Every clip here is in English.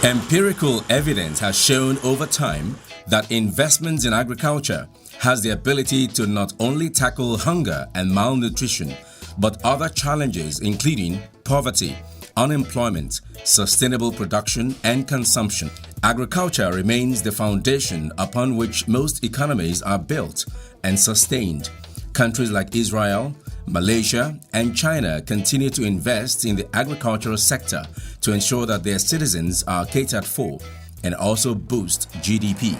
Empirical evidence has shown over time that investments in agriculture has the ability to not only tackle hunger and malnutrition, but other challenges including poverty, unemployment, sustainable production, and consumption. Agriculture remains the foundation upon which most economies are built and sustained. Countries like Israel, Malaysia, and China continue to invest in the agricultural sector to ensure that their citizens are catered for and also boost GDP.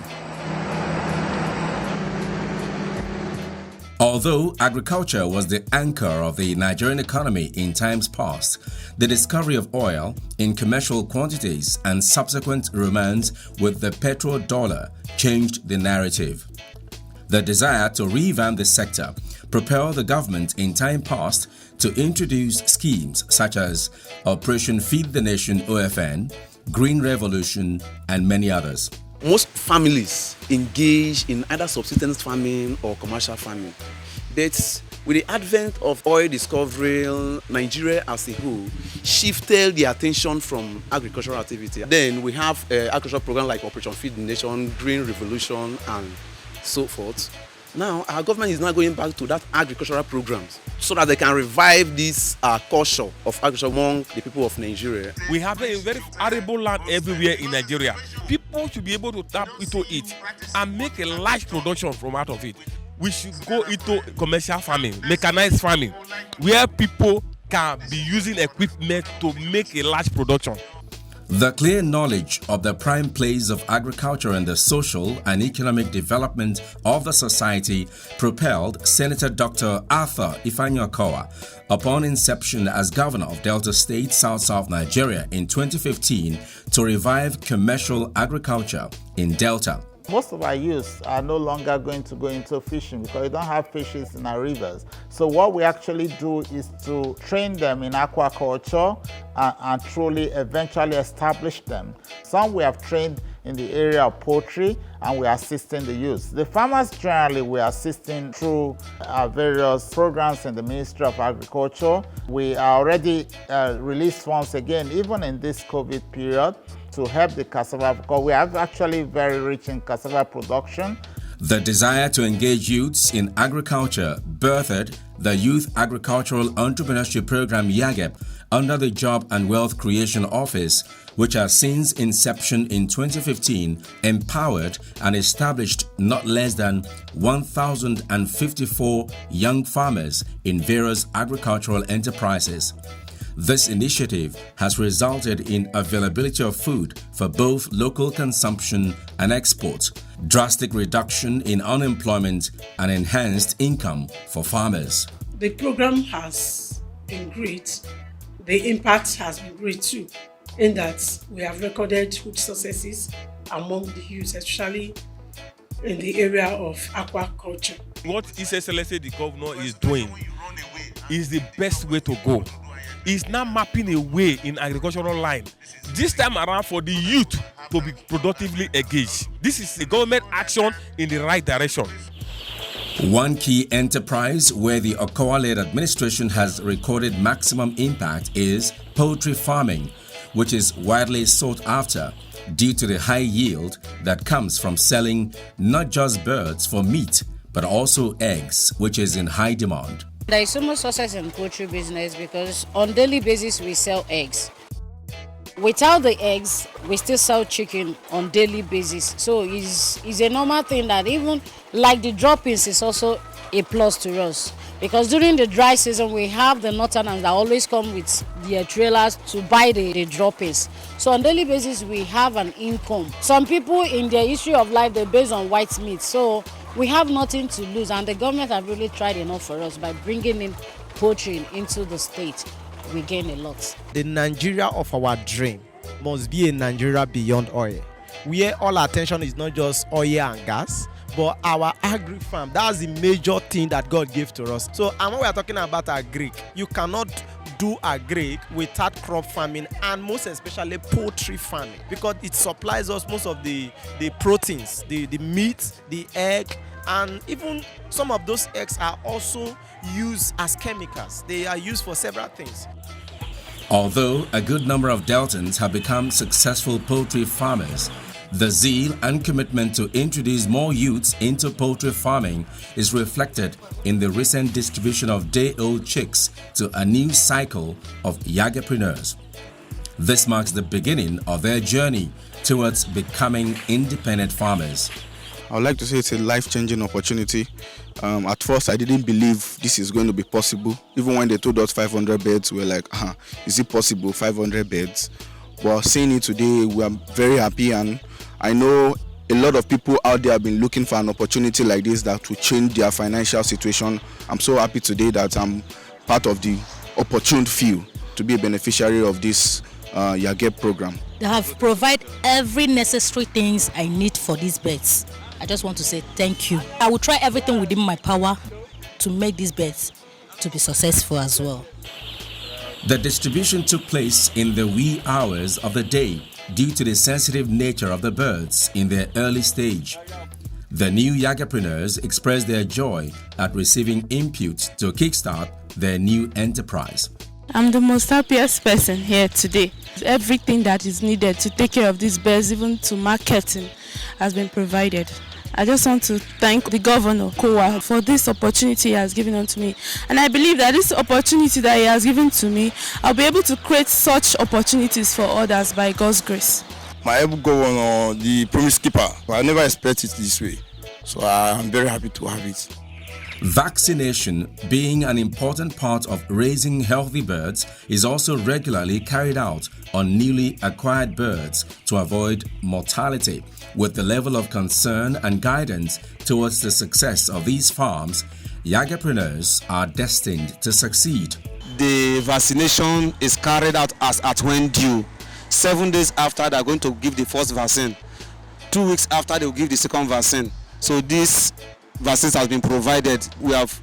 Although agriculture was the anchor of the Nigerian economy in times past, the discovery of oil in commercial quantities and subsequent romance with the petrodollar changed the narrative. The desire to revamp the sector propelled the government in time past to introduce schemes such as Operation Feed the Nation OFN, Green Revolution, and many others. Most families engage in either subsistence farming or commercial farming. But with the advent of oil discovery, Nigeria as a whole shifted the attention from agricultural activity. Then we have agricultural programs like Operation Feed the Nation, Green Revolution, and so forth. Now our government is now going back to that agricultural programs so that they can revive this culture of agriculture among the people of Nigeria. We have a very arable land everywhere in Nigeria. People should be able to tap into it and make a large production from out of it. We should go into commercial farming, mechanized farming, where people can be using equipment to make a large production. The clear knowledge of the prime place of agriculture in the social and economic development of the society propelled Senator Dr. Arthur Ifeanyi Okowa upon inception as governor of Delta State, South Nigeria in 2015 to revive commercial agriculture in Delta. Most of our youths are no longer going to go into fishing because we don't have fishes in our rivers. So what we actually do is to train them in aquaculture and truly eventually establish them. Some we have trained in the area of poultry and we are assisting the youth. The farmers generally we are assisting through various programs in the Ministry of Agriculture. We are already released once again, even in this COVID period, to help the cassava because we are actually very rich in cassava production. The desire to engage youths in agriculture birthed the Youth Agricultural Entrepreneurship Program YAGEP under the Job and Wealth Creation Office, which has since inception in 2015 empowered and established not less than 1,054 young farmers in various agricultural enterprises. This initiative has resulted in availability of food for both local consumption and export, drastic reduction in unemployment, and enhanced income for farmers. The program has been great. The impact has been great too, in that we have recorded good successes among the youth, especially in the area of aquaculture. What His Excellency the Governor is doing is the best way to go. Is now mapping a way in agricultural line. This time around for the youth to be productively engaged. This is a government action in the right direction. One key enterprise where the Okowa-led administration has recorded maximum impact is poultry farming, which is widely sought after due to the high yield that comes from selling not just birds for meat, but also eggs, which is in high demand. There is so much success in poultry business because on daily basis we sell eggs. Without the eggs, we still sell chicken on daily basis. So it's a normal thing that even like the droppings is also a plus to us. Because during the dry season, we have the northerners that always come with their trailers to buy the droppings. So on daily basis, we have an income. Some people in their history of life, they're based on white meat. So we have nothing to lose, and the government have really tried enough for us by bringing in poultry into the state. We gain a lot. The Nigeria of our dream must be a Nigeria beyond oil, where all attention is not just oil and gas, but our agri-farm. That's the major thing that God gave to us. So, and when we are talking about agric, you cannot do agric without crop farming and most especially poultry farming, because it supplies us most of the proteins, the meat, the egg, and even some of those eggs are also used as chemicals. They are used for several things. Although a good number of Deltans have become successful poultry farmers, the zeal and commitment to introduce more youths into poultry farming is reflected in the recent distribution of day-old chicks to a new cycle of yagapreneurs. This marks the beginning of their journey towards becoming independent farmers. I would like to say it's a life-changing opportunity. At first, I didn't believe this is going to be possible. Even when they told us 500 beds, we were like, is it possible, 500 beds? But seeing it today, we are very happy, and I know a lot of people out there have been looking for an opportunity like this that will change their financial situation. I'm so happy today that I'm part of the opportune few to be a beneficiary of this Yagep program. They have provided every necessary things I need for these beds. I just want to say thank you. I will try everything within my power to make these beds to be successful as well. The distribution took place in the wee hours of the day due to the sensitive nature of the birds in their early stage. The new yagapreneurs expressed their joy at receiving input to kickstart their new enterprise. I'm the most happiest person here today. Everything that is needed to take care of these birds, even to marketing, has been provided. I just want to thank the governor, Okowa, for this opportunity he has given unto me. And I believe that this opportunity that he has given to me, I'll be able to create such opportunities for others by God's grace. My able governor, the promise keeper, I never expected it this way. So I'm very happy to have it. Vaccination, being an important part of raising healthy birds, is also regularly carried out on newly acquired birds to avoid mortality. With the level of concern and guidance towards the success of these farms, yagapreneurs are destined to succeed. The vaccination is carried out as at when due. 7 days after they are going to give the first vaccine, 2 weeks after they will give the second vaccine. So these vaccines has been provided. We have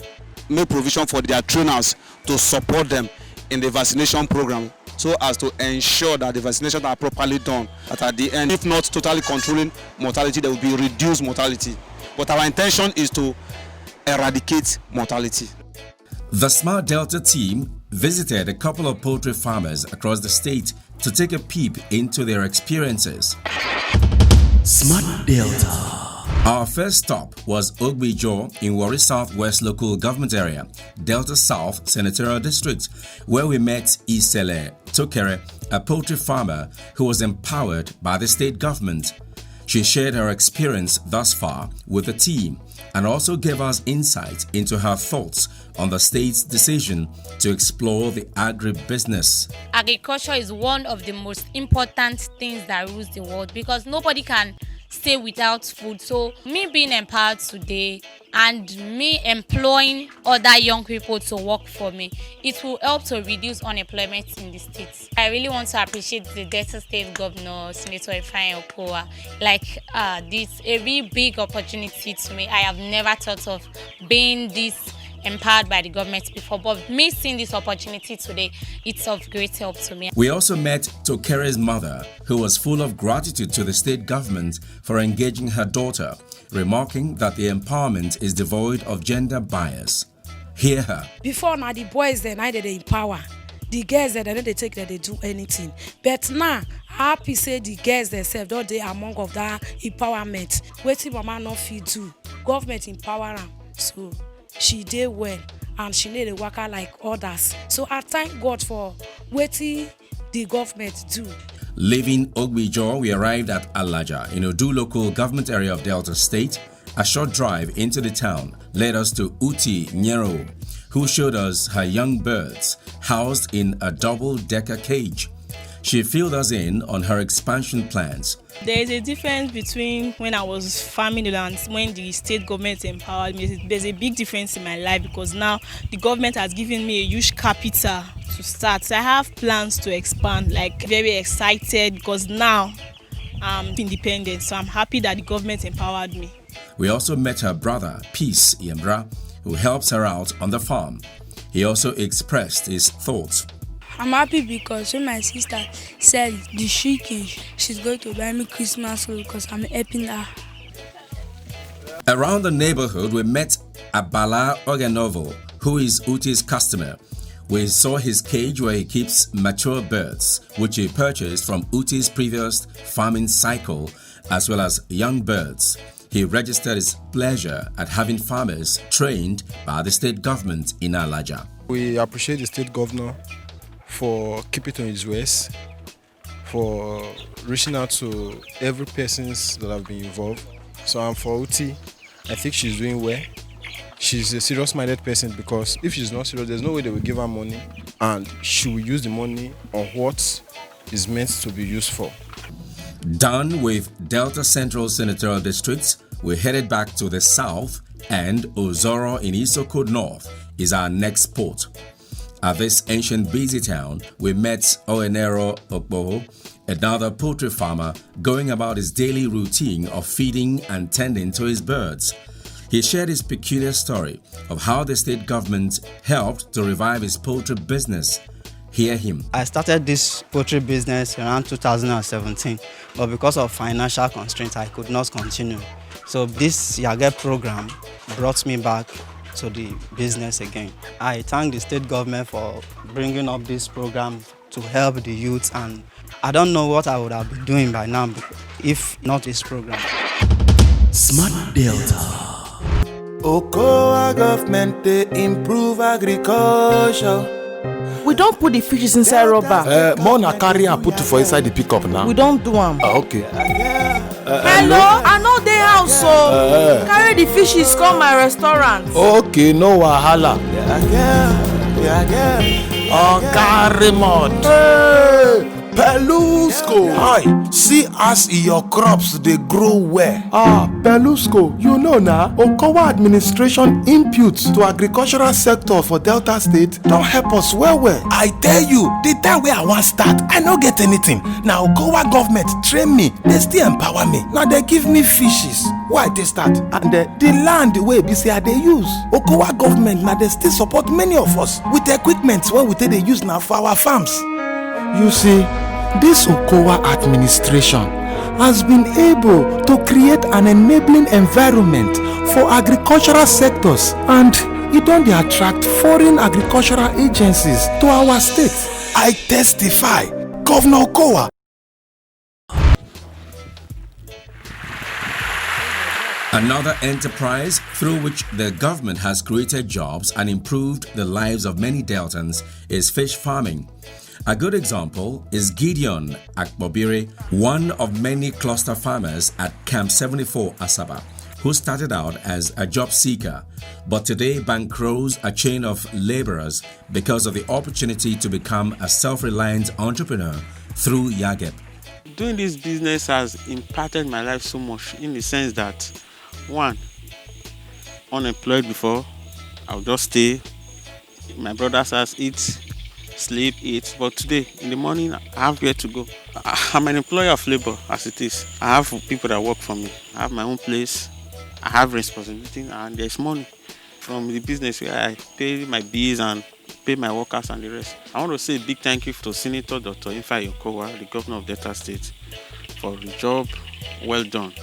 made provision for their trainers to support them in the vaccination program, so as to ensure that the vaccinations are properly done. That at the end, if not totally controlling mortality, there will be reduced mortality. But our intention is to eradicate mortality. The Smart Delta team visited a couple of poultry farmers across the state to take a peep into their experiences. Smart Delta. Our first stop was Ogbijo in Warri Southwest Local Government Area, Delta South Senatorial District, where we met Isele Tokere, a poultry farmer who was empowered by the state government. She shared her experience thus far with the team and also gave us insight into her thoughts on the state's decision to explore the agribusiness. Agriculture is one of the most important things that rules the world, because nobody can stay without food. So me being empowered today and me employing other young people to work for me, it will help to reduce unemployment in the state. I really want to appreciate the Delta State Governor, Senator Ifeanyi Okowa. This a really big opportunity to me. I have never thought of being this empowered by the government before, but me seeing this opportunity today, it's of great help to me. We also met Tokere's mother, who was full of gratitude to the state government for engaging her daughter, remarking that the empowerment is devoid of gender bias. Hear her. Before now, the boys they empower. The girls they don't take that they do anything. But now, happy say the girls themselves don't they among of that empowerment. Waiting mama no fit do. Government empower them. So she did well and she need a worker like others. So I thank God for waiting the government do. Leaving Ogbijo, we arrived at Alaja in Odu Local Government Area of Delta State. A short drive into the town led us to Uti Nyero, who showed us her young birds housed in a double-decker cage. She filled us in on her expansion plans. There is a difference between when I was farming the land, when the state government empowered me. There's a big difference in my life, because now the government has given me a huge capital to start. So I have plans to expand, very excited, because now I'm independent. So I'm happy that the government empowered me. We also met her brother, Peace Yembra, who helps her out on the farm. He also expressed his thoughts. I'm happy because when my sister said the chicken, she's going to buy me Christmas food because I'm helping her. Around the neighborhood, we met Abala Ogenovo, who is Uti's customer. We saw his cage where he keeps mature birds, which he purchased from Uti's previous farming cycle, as well as young birds. He registered his pleasure at having farmers trained by the state government in Alaja. We appreciate the state governor for keeping to his ways, for reaching out to every persons that have been involved. So I'm for Uti. I think she's doing well. She's a serious-minded person, because if she's not serious, there's no way they will give her money, and she will use the money on what is meant to be used for. Done with Delta Central Senatorial Districts, we headed back to the south, and Ozoro in Isoko North is our next port. At this ancient busy town, we met Oenero Okowa, another poultry farmer, going about his daily routine of feeding and tending to his birds. He shared his peculiar story of how the state government helped to revive his poultry business. Hear him. I started this poultry business around 2017, but because of financial constraints, I could not continue. So this Yage program brought me back to the business again. I thank the state government for bringing up this program to help the youth, and I don't know what I would have been doing by now if not this program. Smart Delta. Okowa government they improve agriculture. We don't put the fishes inside rubber. More na carry and put for inside the pickup now. We don't do them. Okay. Hello, I know they house, so carry the fishes come my restaurant. Okay, no wahala. Carry mud. Hey, Pelusco. Hi, see as your crops they grow well. Pelusco, you know now, Okowa administration inputs to agricultural sector for Delta State don't help us well. I tell you, the time where I want start, I no get anything. Now Okowa government train me, they still empower me. Now they give me fishes. Why they start? And the land way BCI they use. Okowa government now they still support many of us with equipment where we take they use now for our farms. You see, this Okowa administration has been able to create an enabling environment for agricultural sectors, and it don't attract foreign agricultural agencies to our state. I testify, Governor Okowa. Another enterprise through which the government has created jobs and improved the lives of many Deltans is fish farming. A good example is Gideon Akbobire, one of many cluster farmers at Camp 74 Asaba, who started out as a job seeker, but today bankrolls a chain of laborers because of the opportunity to become a self-reliant entrepreneur through Yagep. Doing this business has impacted my life so much, in the sense that, one, unemployed before, I'll just stay, my brother's house, eat, sleep, eat. But today, in the morning, I have where to go. I'm an employer of labor as it is. I have people that work for me. I have my own place. I have responsibility, and there's money from the business where I pay my bills and pay my workers and the rest. I want to say a big thank you to Senator Dr. Ifeanyi Okowa, the governor of Delta State, for the job well done.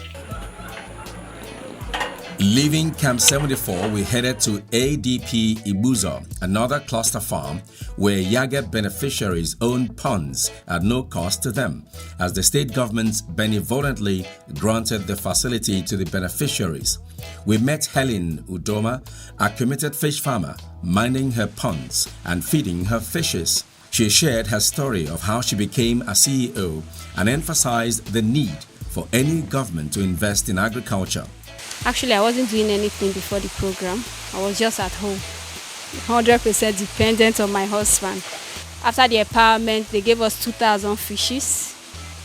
Leaving Camp 74, we headed to ADP Ibuzo, another cluster farm where Yagep beneficiaries own ponds at no cost to them, as the state government benevolently granted the facility to the beneficiaries. We met Helen Udoma, a committed fish farmer, minding her ponds and feeding her fishes. She shared her story of how she became a CEO and emphasized the need for any government to invest in agriculture. Actually, I wasn't doing anything before the program. I was just at home, 100% dependent on my husband. After the empowerment, they gave us 2,000 fishes,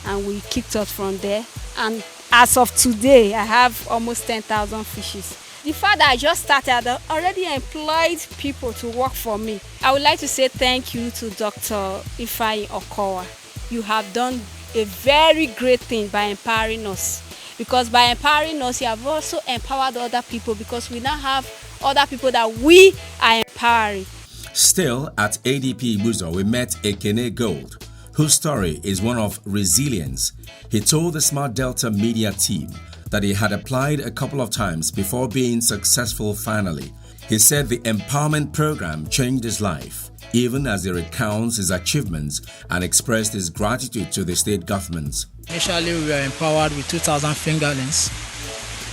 and we kicked off from there. And as of today, I have almost 10,000 fishes. The fact that I just started, I already employed people to work for me. I would like to say thank you to Dr. Ifeanyi Okowa. You have done a very great thing by empowering us. Because by empowering us, you have also empowered other people, because we now have other people that we are empowering. Still, at ADP Ibuzo, we met Ekene Gold, whose story is one of resilience. He told the Smart Delta media team that he had applied a couple of times before being successful finally. He said the empowerment program changed his life, even as he recounts his achievements and expressed his gratitude to the state government. Initially, we were empowered with 2,000 fingerlings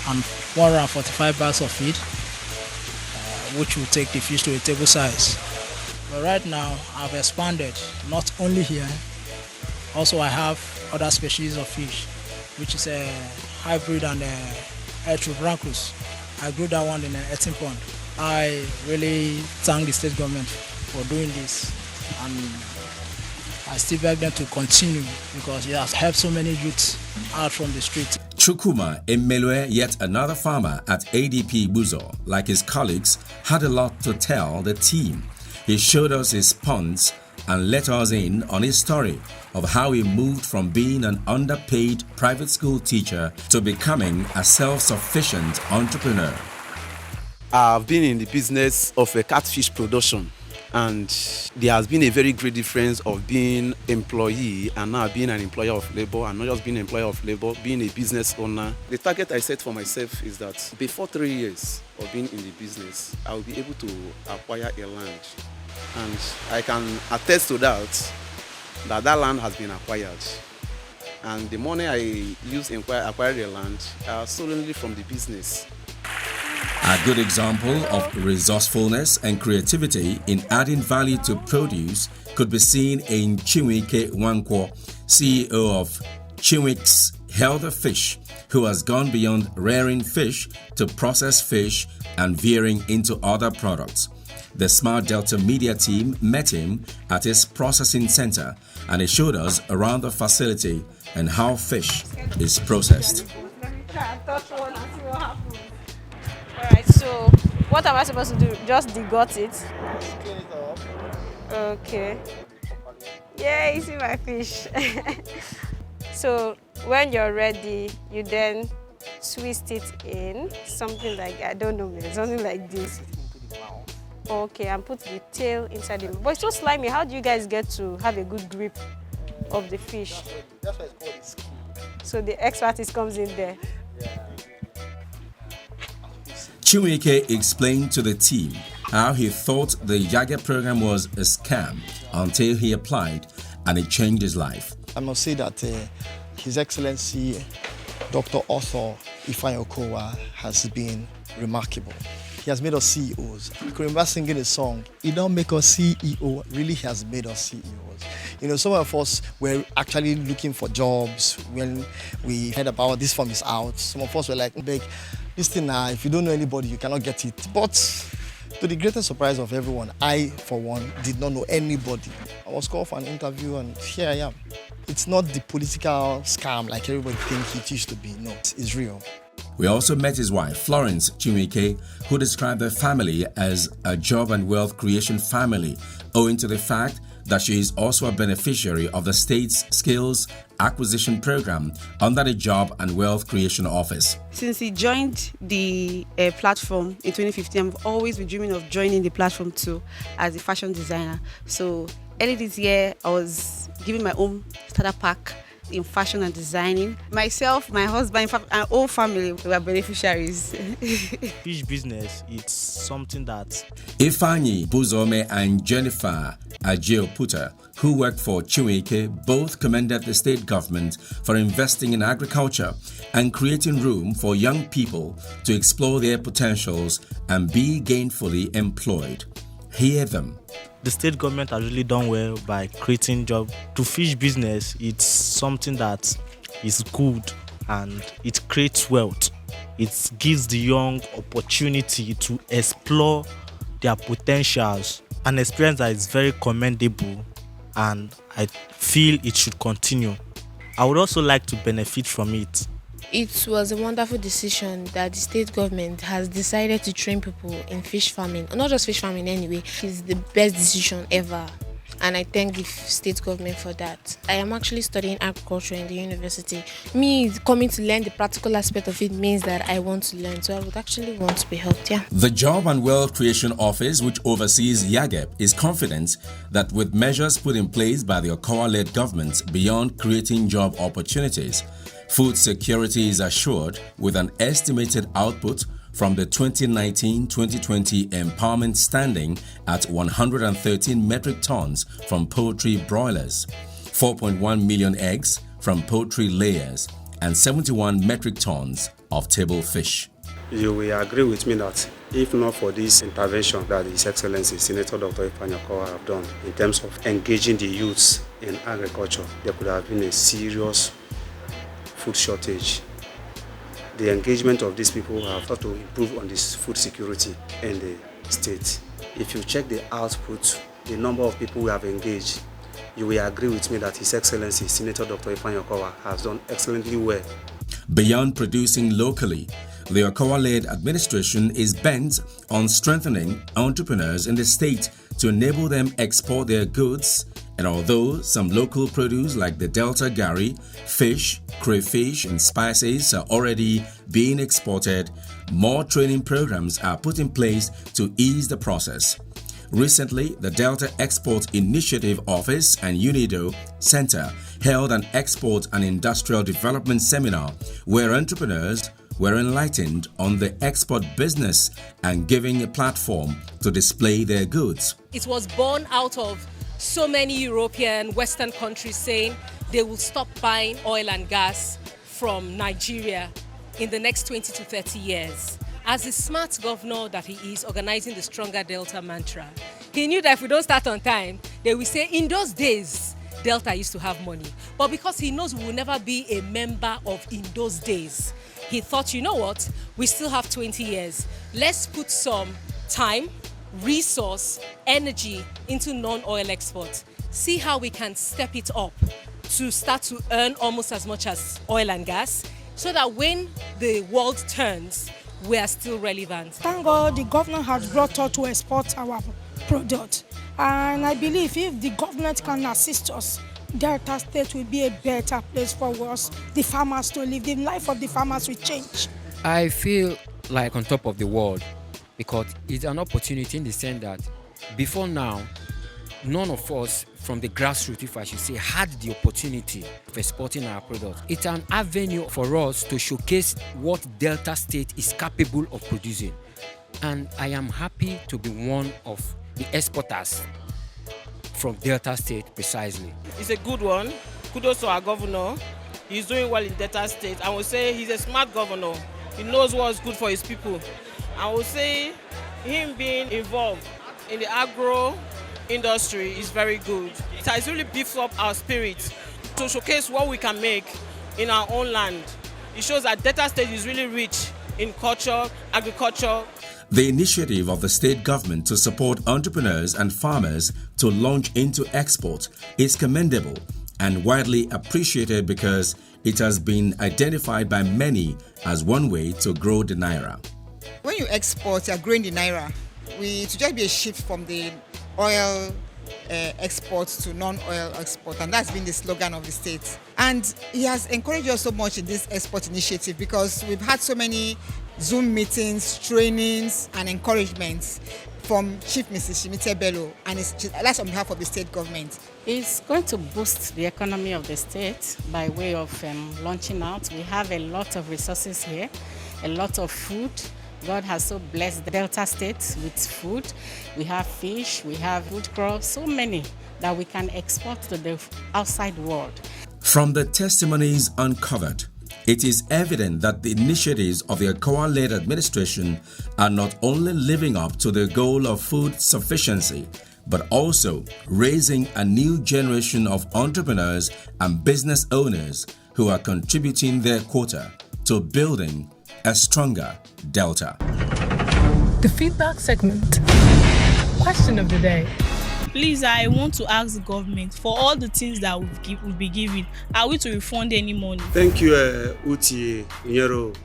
and 145 bags of feed, which will take the fish to a table size. But right now, I've expanded, not only here, also I have other species of fish, which is a hybrid and a Erythrobrancus. I grew that one in an 18 pond. I really thank the state government for doing this, and I still beg them to continue because it has helped so many youths out from the street. Chukuma Emelue, yet another farmer at ADP Buzo, like his colleagues, had a lot to tell the team. He showed us his ponds and let us in on his story of how he moved from being an underpaid private school teacher to becoming a self-sufficient entrepreneur. I've been in the business of a catfish production, and there has been a very great difference of being employee and now being an employer of labor, and not just being an employer of labor, being a business owner. The target I set for myself is that before 3 years of being in the business, I will be able to acquire a land. And I can attest to that land has been acquired. And the money I use to acquire the land are solely from the business. A good example of resourcefulness and creativity in adding value to produce could be seen in Chinwike Wankwo, CEO of Chinwik's Healthy Fish, who has gone beyond rearing fish to process fish and veering into other products. The Smart Delta Media team met him at his processing center, and he showed us around the facility and how fish is processed. Alright, so what am I supposed to do? Just degut it? Clean it up. Okay. Yeah, you see my fish. So when you're ready, you then twist it in something like, I don't know, man, something like this. Okay, and put the tail inside it. But it's so slimy. How do you guys get to have a good grip of the fish? That's why it's called a skin. So the expertise comes in there. Chinwike explained to the team how he thought the Yage program was a scam until he applied, and it changed his life. I must say that His Excellency Dr. Arthur Ifeanyi Okowa has been remarkable. He has made us CEOs. I can remember singing a song, "He don't make us CEO," really has made us CEOs. You know, some of us were actually looking for jobs when we heard about this firm is out. Some of us were like, "Beg, this thing now, if you don't know anybody, you cannot get it." But to the greatest surprise of everyone, I, for one, did not know anybody. I was called for an interview, and here I am. It's not the political scam like everybody thinks it used to be. No, it's real. We also met his wife, Florence Chinwike, who described their family as a job and wealth creation family, owing to the fact that she is also a beneficiary of the state's skills acquisition program under the Job and Wealth Creation Office. Since he joined the platform in 2015, I've always been dreaming of joining the platform too as a fashion designer. So early this year, I was giving my own starter pack in fashion and designing. Myself, my husband, in fact, our whole family were beneficiaries. Fish business, it's something that... Ifeanyi Buzome and Jennifer Ajeoputa, who worked for Chinwike, both commended the state government for investing in agriculture and creating room for young people to explore their potentials and be gainfully employed. Hear them. The state government has really done well by creating jobs. To fish business, it's something that is good and it creates wealth. It gives the young opportunity to explore their potentials, an experience that is very commendable, and I feel it should continue. I would also like to benefit from it. It was a wonderful decision that the state government has decided to train people in fish farming. Not just fish farming anyway. It's the best decision ever. And I thank the state government for that. I am actually studying agriculture in the university. Me coming to learn the practical aspect of it means that I want to learn. So I would actually want to be helped, yeah. The Job and Wealth Creation Office, which oversees YAGEP, is confident that with measures put in place by the Okowa-led government beyond creating job opportunities, food security is assured with an estimated output from the 2019-2020 empowerment standing at 113 metric tons from poultry broilers, 4.1 million eggs from poultry layers, and 71 metric tons of table fish. You will agree with me that if not for this intervention that His Excellency Senator Dr. Okowa have done in terms of engaging the youths in agriculture, there could have been a serious food shortage. The engagement of these people have thought to improve on this food security in the state. If you check the output, the number of people who have engaged, you will agree with me that His Excellency Senator Dr. Okowa has done excellently well. Beyond producing locally, the Okowa-led administration is bent on strengthening entrepreneurs in the state to enable them export their goods. And although some local produce like the Delta Gari, fish, crayfish and spices are already being exported, more training programs are put in place to ease the process. Recently, the Delta Export Initiative Office and UNIDO Center held an export and industrial development seminar where entrepreneurs were enlightened on the export business and given a platform to display their goods. It was born out of so many European, Western countries saying they will stop buying oil and gas from Nigeria in the next 20 to 30 years. As the smart governor that he is, organizing the Stronger Delta mantra, he knew that if we don't start on time, they will say in those days, Delta used to have money. But because he knows we will never be a member of in those days, he thought, you know what, we still have 20 years. Let's put some time, resource, energy into non-oil export. See how we can step it up to start to earn almost as much as oil and gas, so that when the world turns, we are still relevant. Thank God the government has brought us to export our product. And I believe if the government can assist us, Delta State will be a better place for us, the farmers to live. The life of the farmers will change. I feel like on top of the world because it's an opportunity in the sense that before now, none of us from the grassroots, if I should say, had the opportunity of exporting our product. It's an avenue for us to showcase what Delta State is capable of producing. And I am happy to be one of the exporters from Delta State precisely. It's a good one. Kudos to our governor. He's doing well in Delta State. I would say he's a smart governor. He knows what's good for his people. I would say him being involved in the agro industry is very good. It has really beefed up our spirit to showcase what we can make in our own land. It shows that Delta State is really rich in culture, agriculture. The initiative of the state government to support entrepreneurs and farmers to launch into export is commendable and widely appreciated because it has been identified by many as one way to grow the naira. When you export, you are growing the naira. It should just be a shift from the oil export to non-oil export, and that's been the slogan of the state. And he has encouraged us so much in this export initiative because we've had so many Zoom meetings, trainings, and encouragements from Chief Mrs. Shimite Bello, and that's on behalf of the state government. It's going to boost the economy of the state by way of launching out. We have a lot of resources here, a lot of food. God has so blessed the Delta State with food. We have fish, we have food crops, so many that we can export to the outside world. From the testimonies uncovered, it is evident that the initiatives of the Okowa-led administration are not only living up to the goal of food sufficiency, but also raising a new generation of entrepreneurs and business owners who are contributing their quota to building a stronger Delta. The feedback segment. Question of the day. Please, I want to ask the government for all the things that we'll be giving. Are we to refund any money? Thank you, Uti Nyero.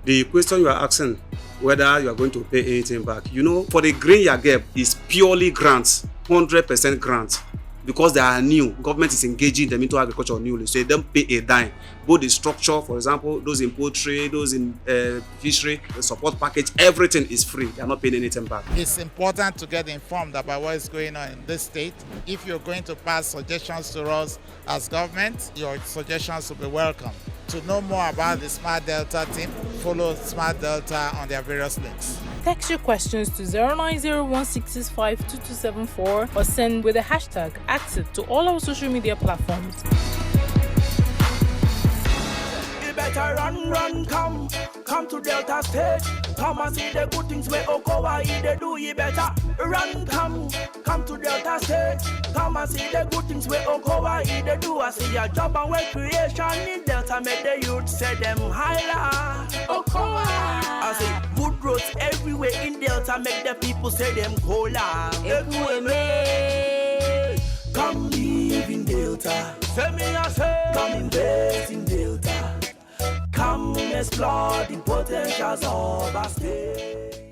The question you are asking, whether you are going to pay anything back. You know, for the green Yageb is purely grants, 100% grants. Because they are new, government is engaging them into agriculture newly, so they don't pay a dime. Both the structure, for example, those in poultry, those in fishery, the support package, everything is free. They are not paying anything back. It's important to get informed about what is going on in this state. If you're going to pass suggestions to us as government, your suggestions will be welcome. To know more about the Smart Delta team, follow Smart Delta on their various links. Text your questions to 09016652274 or send with the hashtag active to all our social media platforms. You better run, come to Delta State. Come and see the good things where Okowa they do. You better run, come to Delta State. Come and see the good things where Okowa they do. I see your job and work creation in Delta, make the youth say them highlight. Okowa. I say good roads everywhere in Delta, make the people say them cola. Come live in Delta. Say me I say, come invest in Delta. Come explore the potentials of our state.